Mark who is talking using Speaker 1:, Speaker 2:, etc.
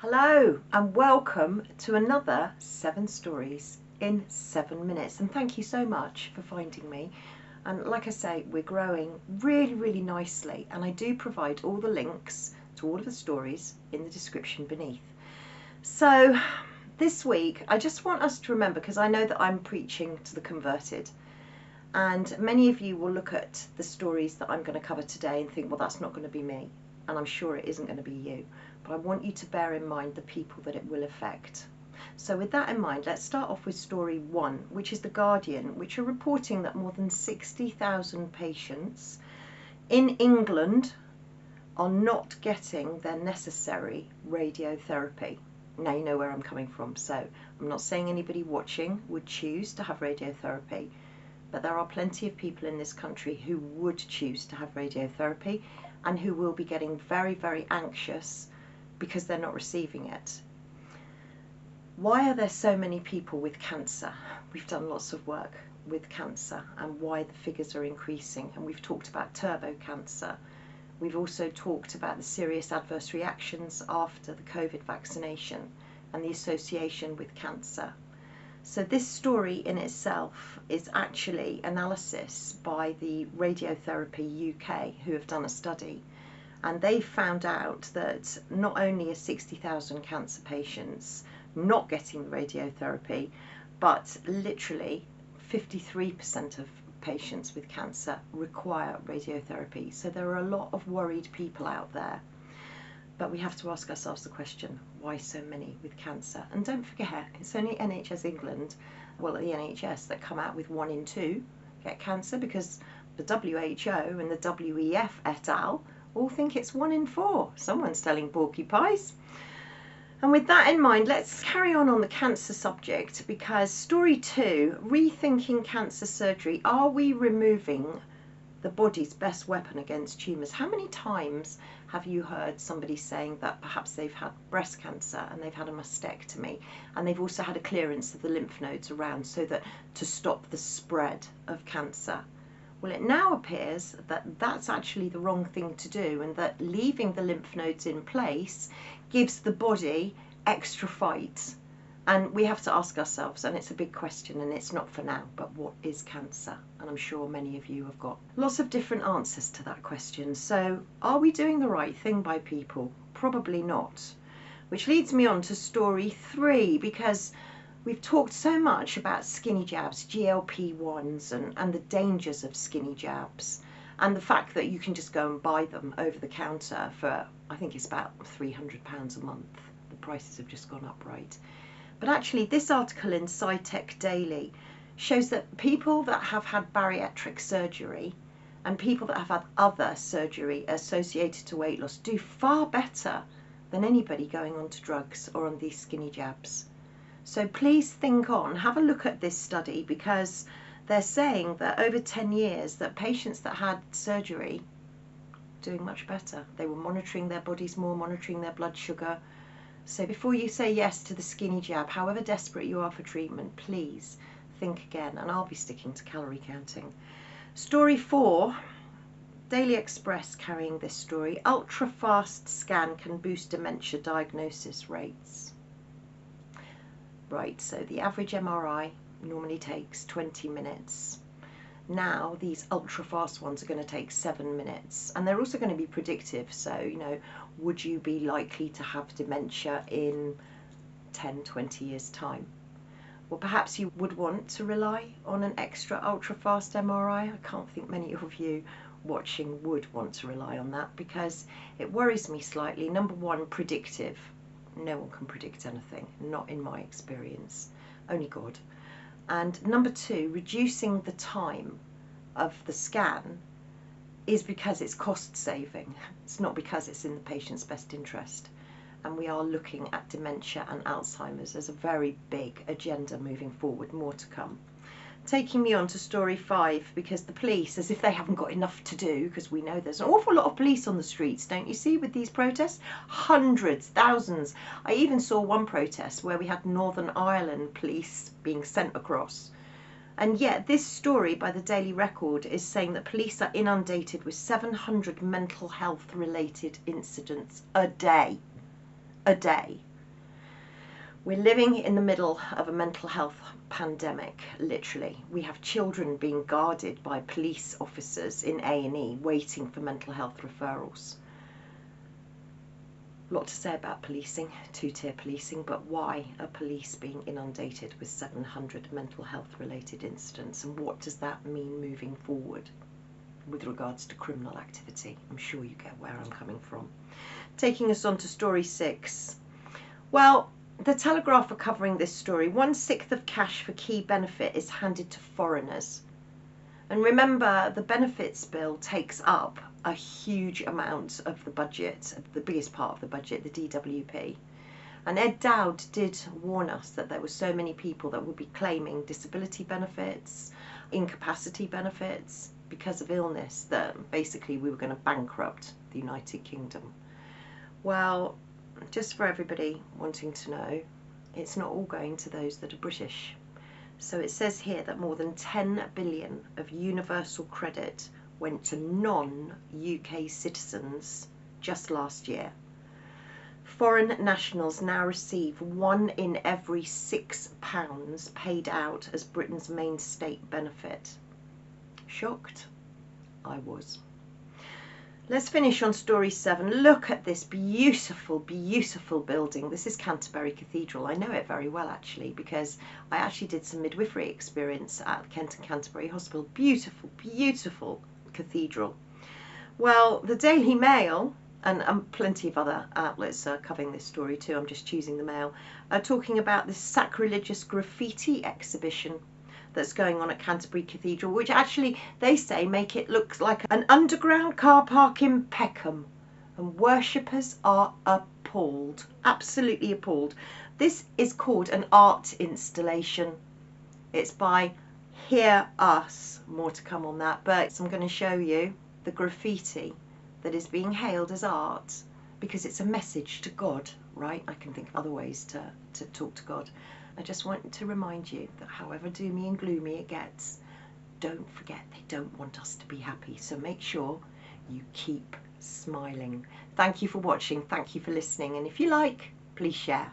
Speaker 1: Hello and welcome to another 7 stories in 7 minutes, and thank you so much for finding me. And like I say, we're growing really nicely, and I do provide all the links to all of the stories in the description beneath. So this week I just want us to remember, because I know that I'm preaching to the converted, and many of you will look at the stories that I'm going to cover today and think, well, that's not going to be me, and I'm sure it isn't going to be you. But I want you to bear in mind the people that it will affect. So with that in mind, let's start off with story 1, which is The Guardian, which are reporting that more than 60,000 patients in England are not getting their necessary radiotherapy. Now you know where I'm coming from, so I'm not saying anybody watching would choose to have radiotherapy, but there are plenty of people in this country who would choose to have radiotherapy and who will be getting very anxious because they're not receiving it. Why are there so many people with cancer? We've done lots of work with cancer and why the figures are increasing, and we've talked about turbo cancer. We've also talked about the serious adverse reactions after the COVID vaccination and the association with cancer. So this story in itself is actually analysis by the Radiotherapy UK, who have done a study. And they found out that not only are 60,000 cancer patients not getting the radiotherapy, but literally 53% of patients with cancer require radiotherapy. So there are a lot of worried people out there. But we have to ask ourselves the question, why so many with cancer? And don't forget, it's only NHS England, well, the NHS, that come out with 1 in 2 get cancer, because the WHO and the WEF et al. All think it's 1 in 4. Someone's telling porcupines. And with that in mind, let's carry on the cancer subject, because story 2, rethinking cancer surgery. Are we removing the body's best weapon against tumours? How many times have you heard somebody saying that perhaps they've had breast cancer and they've had a mastectomy, and they've also had a clearance of the lymph nodes around so that to stop the spread of cancer? Well, it now appears that that's actually the wrong thing to do, and that leaving the lymph nodes in place gives the body extra fight. And we have to ask ourselves, and it's a big question, and it's not for now, but what is cancer? And I'm sure many of you have got lots of different answers to that question. So are we doing the right thing by people? Probably not. Which leads me on to story 3, because we've talked so much about skinny jabs, GLP-1s, and the dangers of skinny jabs, and the fact that you can just go and buy them over the counter for, I think it's about £300 a month. The prices have just gone up, right? But actually, this article in SciTech Daily shows that people that have had bariatric surgery and people that have had other surgery associated to weight loss do far better than anybody going on to drugs or on these skinny jabs. So please have a look at this study, because they're saying that over 10 years that patients that had surgery doing much better. They were monitoring their bodies more, monitoring their blood sugar. So before you say yes to the skinny jab, however desperate you are for treatment, please think again, and I'll be sticking to calorie counting. Story 4, Daily Express carrying this story, ultra-fast scan can boost dementia diagnosis rates. Right, so the average MRI normally takes 20 minutes. Now these ultra-fast ones are going to take 7 minutes, and they're also going to be predictive. So, you know, would you be likely to have dementia in 10, 20 years' time? Well, perhaps you would want to rely on an extra ultra-fast MRI. I can't think many of you watching would want to rely on that, because it worries me slightly. Number 1, predictive. No one can predict anything, not in my experience, only God. And number 2, reducing the time of the scan is because it's cost saving. It's not because it's in the patient's best interest. And we are looking at dementia and Alzheimer's as a very big agenda moving forward, more to come. Taking me on to story 5, because the police, as if they haven't got enough to do, because we know there's an awful lot of police on the streets, don't you see, with these protests? Hundreds, thousands. I even saw one protest where we had Northern Ireland police being sent across. And yet this story by the Daily Record is saying that police are inundated with 700 mental health related incidents a day. A day. We're living in the middle of a mental health pandemic, literally. We have children being guarded by police officers in A&E waiting for mental health referrals. A lot to say about policing, two-tier policing, but why are police being inundated with 700 mental health related incidents, and what does that mean moving forward with regards to criminal activity? I'm sure you get where I'm coming from. Taking us on to story 6. Well, the Telegraph are covering this story. 1/6 of cash for key benefit is handed to foreigners. And remember, the benefits bill takes up a huge amount of the budget, the biggest part of the budget, the DWP. And Ed Dowd did warn us that there were so many people that would be claiming disability benefits, incapacity benefits because of illness, that basically we were going to bankrupt the United Kingdom. Well, just for everybody wanting to know, it's not all going to those that are British. So it says here that more than 10 billion of universal credit went to non-UK citizens just last year. Foreign nationals now receive 1 in every £6 paid out as Britain's main state benefit. Shocked? I was. Let's finish on story 7. Look at this beautiful, beautiful building. This is Canterbury Cathedral. I know it very well, actually, because I actually did some midwifery experience at Kent and Canterbury Hospital. Beautiful, beautiful cathedral. Well, the Daily Mail, and plenty of other outlets are covering this story too, I'm just choosing the Mail, are talking about this sacrilegious graffiti exhibition that's going on at Canterbury Cathedral, which actually they say make it look like an underground car park in Peckham, and worshippers are appalled, absolutely appalled. This is called an art installation. It's by Hear Us, more to come on that, but I'm going to show you the graffiti that is being hailed as art because it's a message to God, right? I can think of other ways to talk to God. I just want to remind you that however doomy and gloomy it gets, don't forget they don't want us to be happy. So make sure you keep smiling. Thank you for watching. Thank you for listening. And if you like, please share.